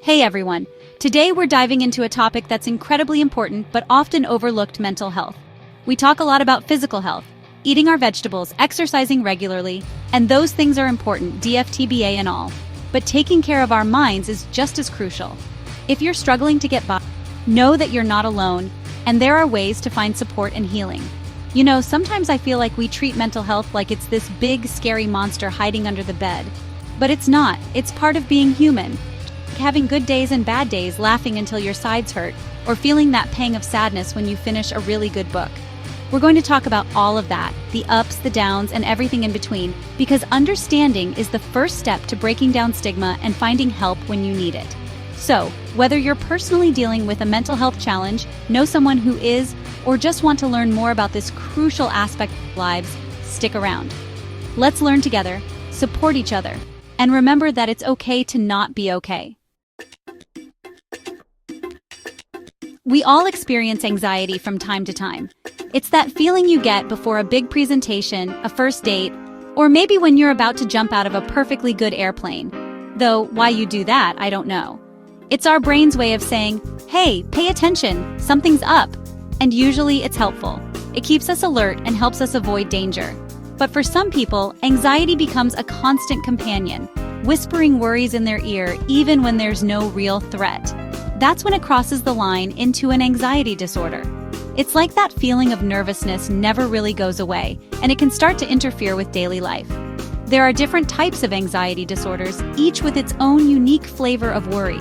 Hey everyone! Today we're diving into a topic that's incredibly important but often overlooked: mental health. We talk a lot about physical health, eating our vegetables, exercising regularly, and those things are important, DFTBA and all. But taking care of our minds is just as crucial. If you're struggling to get by, know that you're not alone, and there are ways to find support and healing. You know, sometimes I feel like we treat mental health like it's this big, scary monster hiding under the bed. But it's not. It's part of being human. Having good days and bad days, laughing until your sides hurt, or feeling that pang of sadness when you finish a really good book. We're going to talk about all of that, the ups, the downs, and everything in between, because understanding is the first step to breaking down stigma and finding help when you need it. So, whether you're personally dealing with a mental health challenge, know someone who is, or just want to learn more about this crucial aspect of lives, stick around. Let's learn together, support each other, and remember that it's okay to not be okay. We all experience anxiety from time to time. It's that feeling you get before a big presentation, a first date, or maybe when you're about to jump out of a perfectly good airplane. Though, why you do that, I don't know. It's our brain's way of saying, hey, pay attention, something's up. And usually it's helpful. It keeps us alert and helps us avoid danger. But for some people, anxiety becomes a constant companion, whispering worries in their ear even when there's no real threat. That's when it crosses the line into an anxiety disorder. It's like that feeling of nervousness never really goes away, and it can start to interfere with daily life. There are different types of anxiety disorders, each with its own unique flavor of worry.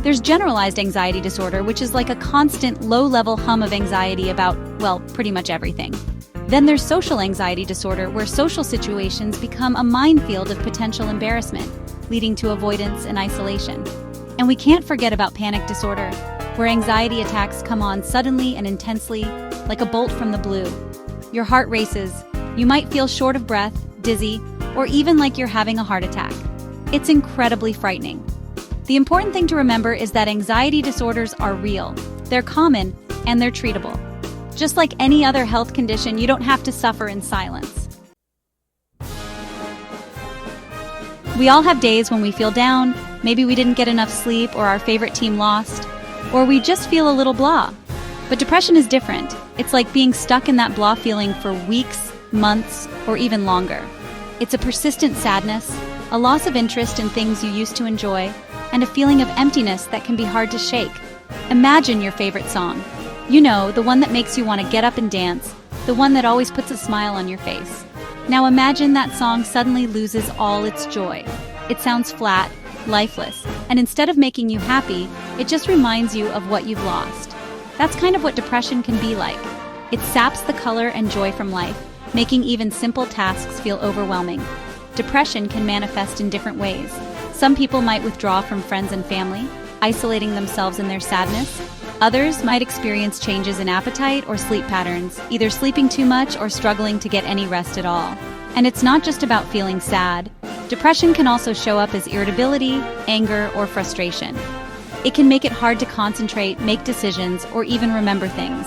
There's generalized anxiety disorder, which is like a constant low-level hum of anxiety about, well, pretty much everything. Then there's social anxiety disorder, where social situations become a minefield of potential embarrassment, leading to avoidance and isolation. And we can't forget about panic disorder, where anxiety attacks come on suddenly and intensely, like a bolt from the blue. Your heart races, you might feel short of breath, dizzy, or even like you're having a heart attack. It's incredibly frightening. The important thing to remember is that anxiety disorders are real, they're common, and they're treatable. Just like any other health condition, you don't have to suffer in silence. We all have days when we feel down, maybe we didn't get enough sleep, or our favorite team lost, or we just feel a little blah. But depression is different. It's like being stuck in that blah feeling for weeks, months, or even longer. It's a persistent sadness, a loss of interest in things you used to enjoy, and a feeling of emptiness that can be hard to shake. Imagine your favorite song. You know, the one that makes you want to get up and dance, the one that always puts a smile on your face. Now imagine that song suddenly loses all its joy. It sounds flat, lifeless, and instead of making you happy, it just reminds you of what you've lost. That's kind of what depression can be like. It saps the color and joy from life, making even simple tasks feel overwhelming. Depression can manifest in different ways. Some people might withdraw from friends and family, isolating themselves in their sadness. Others might experience changes in appetite or sleep patterns, either sleeping too much or struggling to get any rest at all. And it's not just about feeling sad. Depression can also show up as irritability, anger, or frustration. It can make it hard to concentrate, make decisions, or even remember things.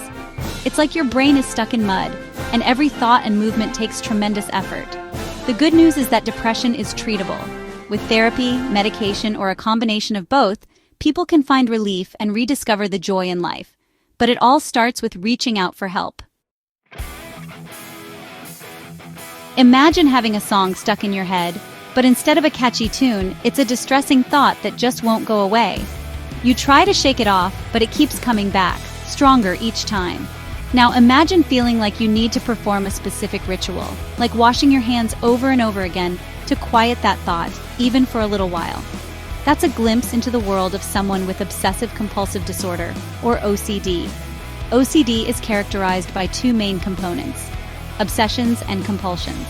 It's like your brain is stuck in mud, and every thought and movement takes tremendous effort. The good news is that depression is treatable. With therapy, medication, or a combination of both, people can find relief and rediscover the joy in life. But it all starts with reaching out for help. Imagine having a song stuck in your head, but instead of a catchy tune, it's a distressing thought that just won't go away. You try to shake it off, but it keeps coming back, stronger each time. Now imagine feeling like you need to perform a specific ritual, like washing your hands over and over again to quiet that thought, even for a little while. That's a glimpse into the world of someone with obsessive-compulsive disorder, or OCD. OCD is characterized by two main components: obsessions and compulsions.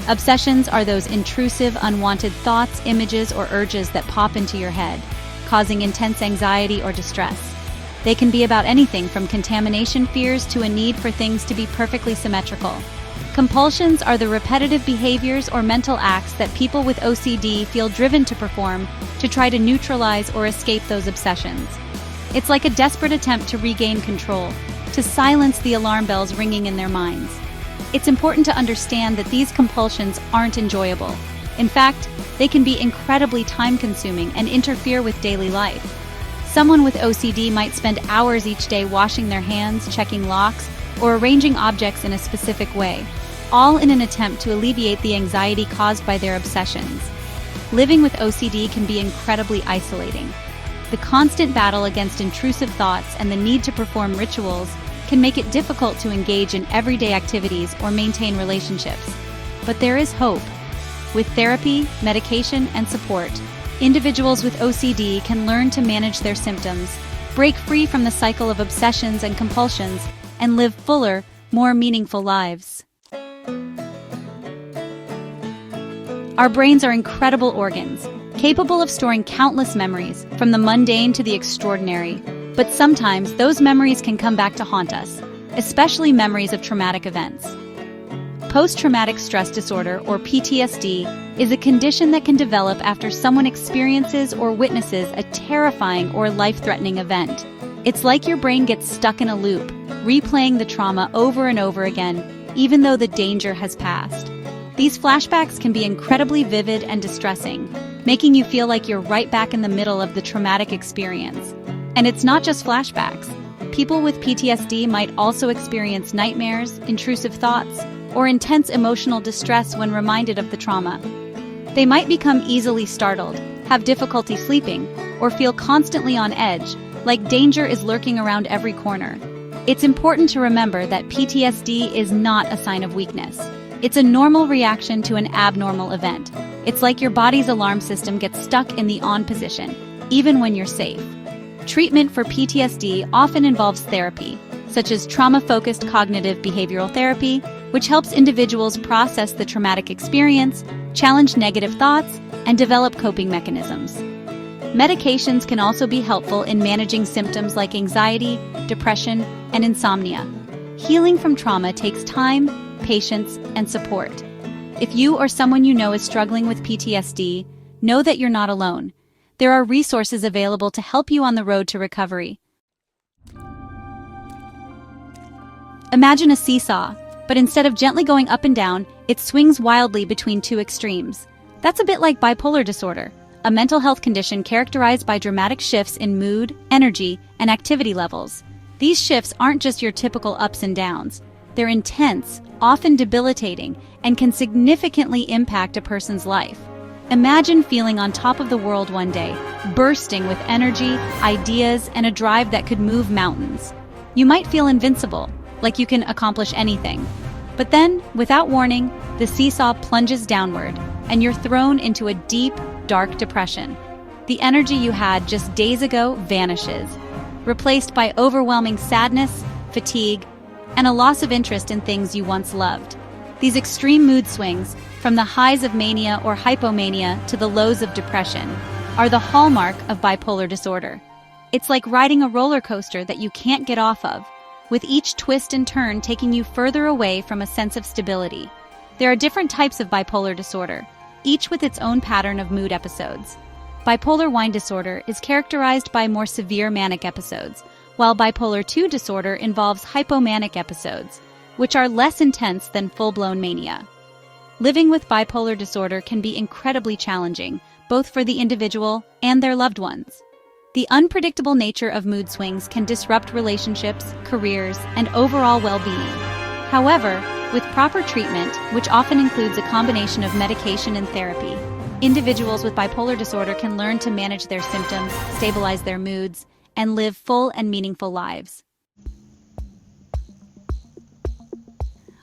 Obsessions are those intrusive, unwanted thoughts, images, or urges that pop into your head, causing intense anxiety or distress. They can be about anything from contamination fears to a need for things to be perfectly symmetrical. Compulsions are the repetitive behaviors or mental acts that people with OCD feel driven to perform to try to neutralize or escape those obsessions. It's like a desperate attempt to regain control, to silence the alarm bells ringing in their minds. It's important to understand that these compulsions aren't enjoyable. In fact, They can be incredibly time-consuming and interfere with daily life. Someone with OCD might spend hours each day washing their hands, checking locks, or arranging objects in a specific way, all in an attempt to alleviate the anxiety caused by their obsessions. Living with OCD can be incredibly isolating. The constant battle against intrusive thoughts and the need to perform rituals can make it difficult to engage in everyday activities or maintain relationships. But there is hope. With therapy, medication, and support, individuals with OCD can learn to manage their symptoms, break free from the cycle of obsessions and compulsions, and live fuller, more meaningful lives. Our brains are incredible organs, capable of storing countless memories, from the mundane to the extraordinary. But sometimes those memories can come back to haunt us, especially memories of traumatic events. Post-traumatic stress disorder, or PTSD, is a condition that can develop after someone experiences or witnesses a terrifying or life-threatening event. It's like your brain gets stuck in a loop, replaying the trauma over and over again, even though the danger has passed. These flashbacks can be incredibly vivid and distressing, making you feel like you're right back in the middle of the traumatic experience. And it's not just flashbacks. People with PTSD might also experience nightmares, intrusive thoughts, or intense emotional distress when reminded of the trauma. They might become easily startled, have difficulty sleeping, or feel constantly on edge, like danger is lurking around every corner. It's important to remember that PTSD is not a sign of weakness. It's a normal reaction to an abnormal event. It's like your body's alarm system gets stuck in the on position, even when you're safe. Treatment for PTSD often involves therapy, such as trauma-focused cognitive behavioral therapy, which helps individuals process the traumatic experience, challenge negative thoughts, and develop coping mechanisms. Medications can also be helpful in managing symptoms like anxiety, depression, and insomnia. Healing from trauma takes time, patience, and support. If you or someone you know is struggling with PTSD, know that you're not alone. There are resources available to help you on the road to recovery. Imagine a seesaw, but instead of gently going up and down, it swings wildly between two extremes. That's a bit like bipolar disorder, a mental health condition characterized by dramatic shifts in mood, energy, and activity levels. These shifts aren't just your typical ups and downs. They're intense, often debilitating, and can significantly impact a person's life. Imagine feeling on top of the world one day, bursting with energy, ideas, and a drive that could move mountains. You might feel invincible, like you can accomplish anything. But then, without warning, the seesaw plunges downward, and you're thrown into a deep, dark depression. The energy you had just days ago vanishes, replaced by overwhelming sadness, fatigue, and a loss of interest in things you once loved. These extreme mood swings, from the highs of mania or hypomania to the lows of depression, are the hallmark of bipolar disorder. It's like riding a roller coaster that you can't get off of, with each twist and turn taking you further away from a sense of stability. There are different types of bipolar disorder, each with its own pattern of mood episodes. Bipolar I disorder is characterized by more severe manic episodes, while bipolar II disorder involves hypomanic episodes, which are less intense than full-blown mania. Living with bipolar disorder can be incredibly challenging, both for the individual and their loved ones. The unpredictable nature of mood swings can disrupt relationships, careers, and overall well-being. However, with proper treatment, which often includes a combination of medication and therapy, individuals with bipolar disorder can learn to manage their symptoms, stabilize their moods, and live full and meaningful lives.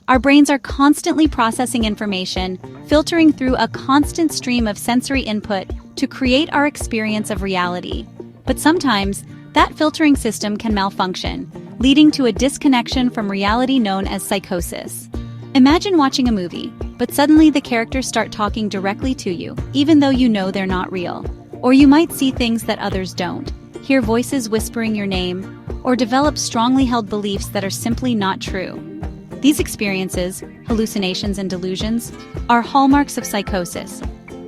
Our brains are constantly processing information, filtering through a constant stream of sensory input to create our experience of reality. But sometimes, that filtering system can malfunction, leading to a disconnection from reality known as psychosis. Imagine watching a movie, but suddenly the characters start talking directly to you, even though you know they're not real. Or you might see things that others don't, hear voices whispering your name, or develop strongly held beliefs that are simply not true. These experiences, hallucinations and delusions, are hallmarks of psychosis.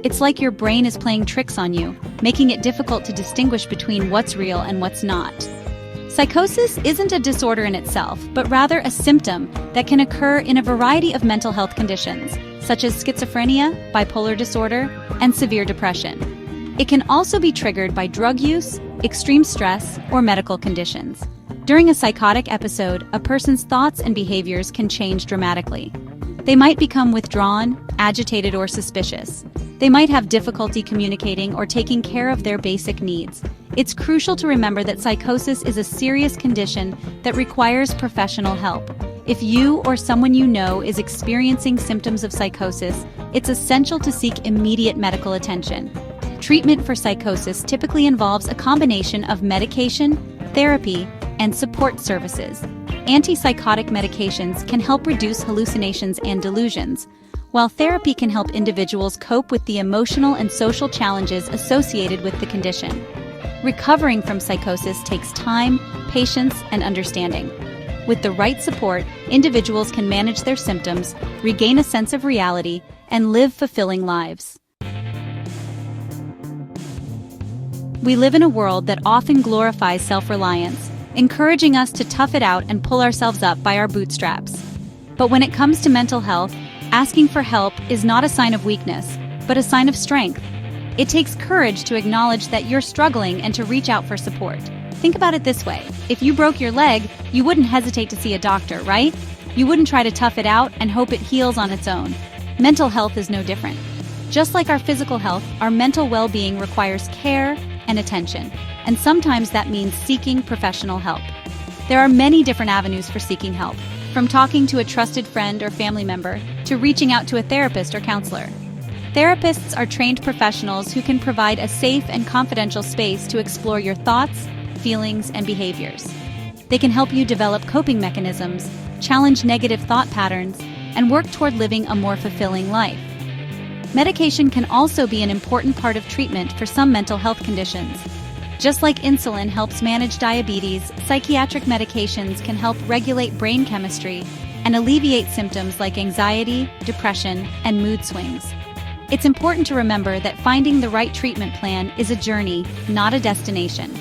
It's like your brain is playing tricks on you, making it difficult to distinguish between what's real and what's not. Psychosis isn't a disorder in itself, but rather a symptom that can occur in a variety of mental health conditions, such as schizophrenia, bipolar disorder, and severe depression. It can also be triggered by drug use, extreme stress, or medical conditions. During a psychotic episode, a person's thoughts and behaviors can change dramatically. They might become withdrawn, agitated, or suspicious. They might have difficulty communicating or taking care of their basic needs. It's crucial to remember that psychosis is a serious condition that requires professional help. If you or someone you know is experiencing symptoms of psychosis, it's essential to seek immediate medical attention. Treatment for psychosis typically involves a combination of medication, therapy, and support services. Antipsychotic medications can help reduce hallucinations and delusions, while therapy can help individuals cope with the emotional and social challenges associated with the condition. Recovering from psychosis takes time, patience, and understanding. With the right support, individuals can manage their symptoms, regain a sense of reality, and live fulfilling lives. We live in a world that often glorifies self-reliance, encouraging us to tough it out and pull ourselves up by our bootstraps. But when it comes to mental health, asking for help is not a sign of weakness, but a sign of strength. It takes courage to acknowledge that you're struggling and to reach out for support. Think about it this way. If you broke your leg, you wouldn't hesitate to see a doctor, right? You wouldn't try to tough it out and hope it heals on its own. Mental health is no different. Just like our physical health, our mental well-being requires care and attention, and sometimes that means seeking professional help. There are many different avenues for seeking help, from talking to a trusted friend or family member to reaching out to a therapist or counselor. Therapists are trained professionals who can provide a safe and confidential space to explore your thoughts, feelings, and behaviors. They can help you develop coping mechanisms, challenge negative thought patterns, and work toward living a more fulfilling life. Medication can also be an important part of treatment for some mental health conditions. Just like insulin helps manage diabetes, psychiatric medications can help regulate brain chemistry and alleviate symptoms like anxiety, depression, and mood swings. It's important to remember that finding the right treatment plan is a journey, not a destination.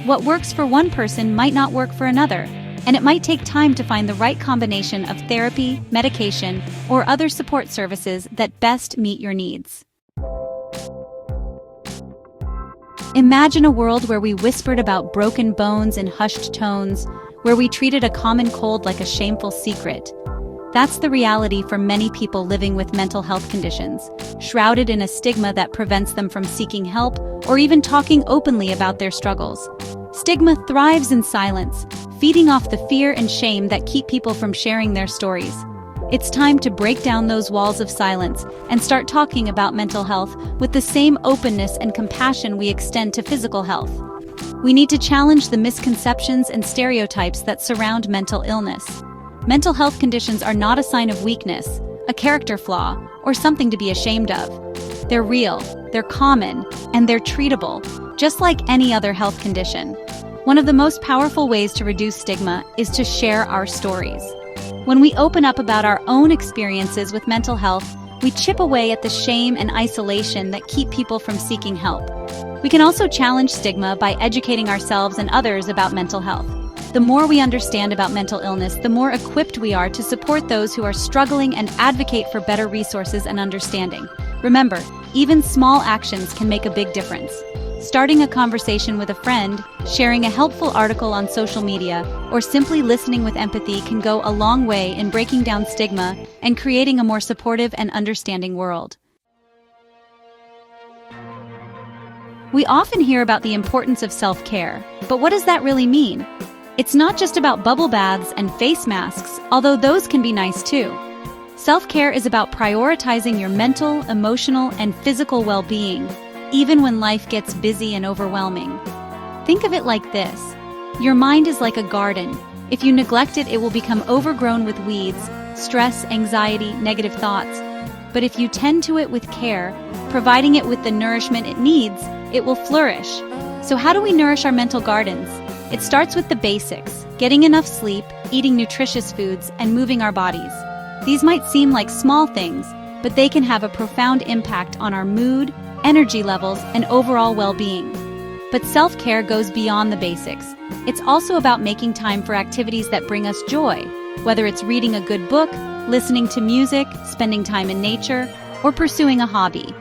What works for one person might not work for another, and it might take time to find the right combination of therapy, medication, or other support services that best meet your needs. Imagine a world where we whispered about broken bones in hushed tones, where we treated a common cold like a shameful secret. That's the reality for many people living with mental health conditions, shrouded in a stigma that prevents them from seeking help or even talking openly about their struggles. Stigma thrives in silence, feeding off the fear and shame that keep people from sharing their stories. It's time to break down those walls of silence and start talking about mental health with the same openness and compassion we extend to physical health. We need to challenge the misconceptions and stereotypes that surround mental illness. Mental health conditions are not a sign of weakness, a character flaw, or something to be ashamed of. They're real, they're common, and they're treatable, just like any other health condition. One of the most powerful ways to reduce stigma is to share our stories. When we open up about our own experiences with mental health, we chip away at the shame and isolation that keep people from seeking help. We can also challenge stigma by educating ourselves and others about mental health. The more we understand about mental illness, the more equipped we are to support those who are struggling and advocate for better resources and understanding. Remember, even small actions can make a big difference. Starting a conversation with a friend, sharing a helpful article on social media, or simply listening with empathy can go a long way in breaking down stigma and creating a more supportive and understanding world. We often hear about the importance of self-care, but what does that really mean? It's not just about bubble baths and face masks, although those can be nice too. Self-care is about prioritizing your mental, emotional, and physical well-being, even when life gets busy and overwhelming. Think of it like this. Your mind is like a garden. If you neglect it, it will become overgrown with weeds, stress, anxiety, negative thoughts. But if you tend to it with care, providing it with the nourishment it needs, it will flourish. So how do we nourish our mental gardens? It starts with the basics, getting enough sleep, eating nutritious foods, and moving our bodies. These might seem like small things, but they can have a profound impact on our mood, energy levels, and overall well-being. But self-care goes beyond the basics. It's also about making time for activities that bring us joy, whether it's reading a good book, listening to music, spending time in nature, or pursuing a hobby.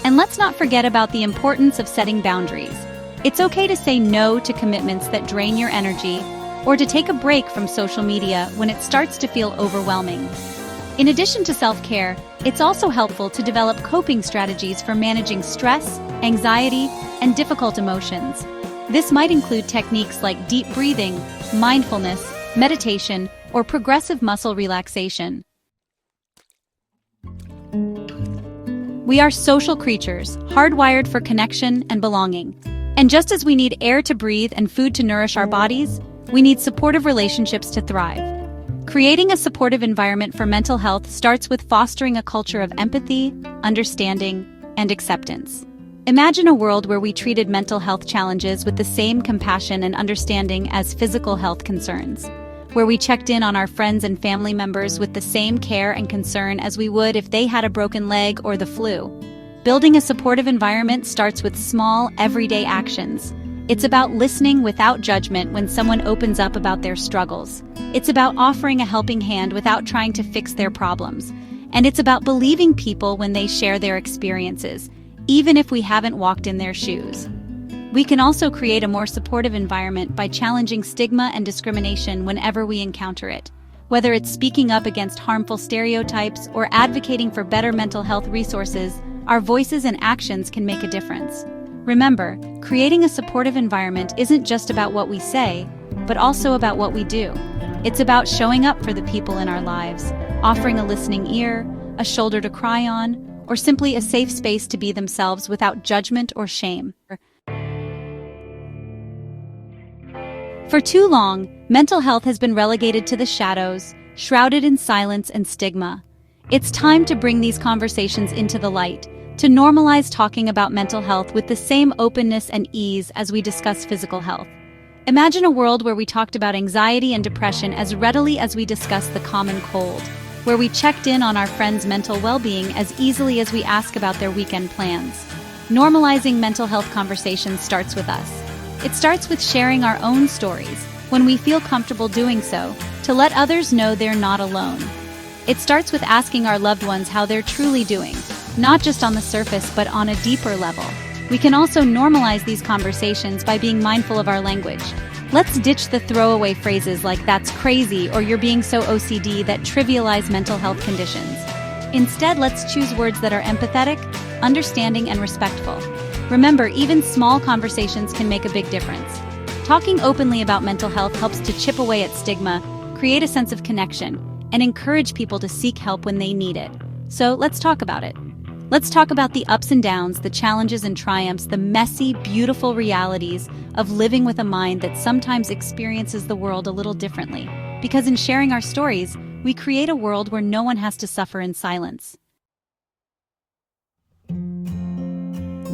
And let's not forget about the importance of setting boundaries. It's okay to say no to commitments that drain your energy, or to take a break from social media when it starts to feel overwhelming. In addition to self-care, it's also helpful to develop coping strategies for managing stress, anxiety, and difficult emotions. This might include techniques like deep breathing, mindfulness, meditation, or progressive muscle relaxation. We are social creatures, hardwired for connection and belonging. And just as we need air to breathe and food to nourish our bodies, we need supportive relationships to thrive. Creating a supportive environment for mental health starts with fostering a culture of empathy, understanding, and acceptance. Imagine a world where we treated mental health challenges with the same compassion and understanding as physical health concerns, where we checked in on our friends and family members with the same care and concern as we would if they had a broken leg or the flu. Building a supportive environment starts with small, everyday actions. It's about listening without judgment when someone opens up about their struggles. It's about offering a helping hand without trying to fix their problems. And it's about believing people when they share their experiences, even if we haven't walked in their shoes. We can also create a more supportive environment by challenging stigma and discrimination whenever we encounter it. Whether it's speaking up against harmful stereotypes or advocating for better mental health resources, our voices and actions can make a difference. Remember, creating a supportive environment isn't just about what we say, but also about what we do. It's about showing up for the people in our lives, offering a listening ear, a shoulder to cry on, or simply a safe space to be themselves without judgment or shame. For too long, mental health has been relegated to the shadows, shrouded in silence and stigma. It's time to bring these conversations into the light, to normalize talking about mental health with the same openness and ease as we discuss physical health. Imagine a world where we talked about anxiety and depression as readily as we discuss the common cold, where we checked in on our friends' mental well-being as easily as we ask about their weekend plans. Normalizing mental health conversations starts with us. It starts with sharing our own stories, when we feel comfortable doing so, to let others know they're not alone. It starts with asking our loved ones how they're truly doing, not just on the surface but on a deeper level. We can also normalize these conversations by being mindful of our language. Let's ditch the throwaway phrases like "that's crazy" or "you're being so OCD" that trivialize mental health conditions. Instead, let's choose words that are empathetic, understanding, and respectful. Remember, even small conversations can make a big difference. Talking openly about mental health helps to chip away at stigma, create a sense of connection, and encourage people to seek help when they need it. So let's talk about it. Let's talk about the ups and downs, the challenges and triumphs, the messy, beautiful realities of living with a mind that sometimes experiences the world a little differently. Because in sharing our stories, we create a world where no one has to suffer in silence.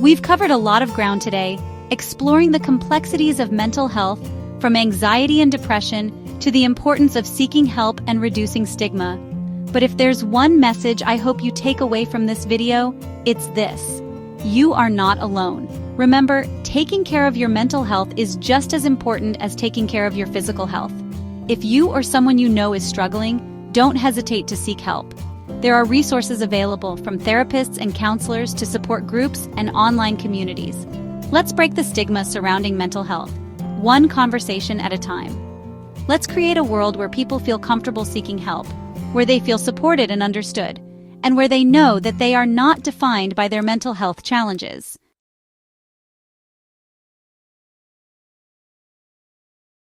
We've covered a lot of ground today, exploring the complexities of mental health, from anxiety and depression to the importance of seeking help and reducing stigma. But if there's one message I hope you take away from this video, it's this: you are not alone. Remember, taking care of your mental health is just as important as taking care of your physical health. If you or someone you know is struggling, don't hesitate to seek help. There are resources available, from therapists and counselors to support groups and online communities. Let's break the stigma surrounding mental health, one conversation at a time. Let's create a world where people feel comfortable seeking help, where they feel supported and understood, and where they know that they are not defined by their mental health challenges.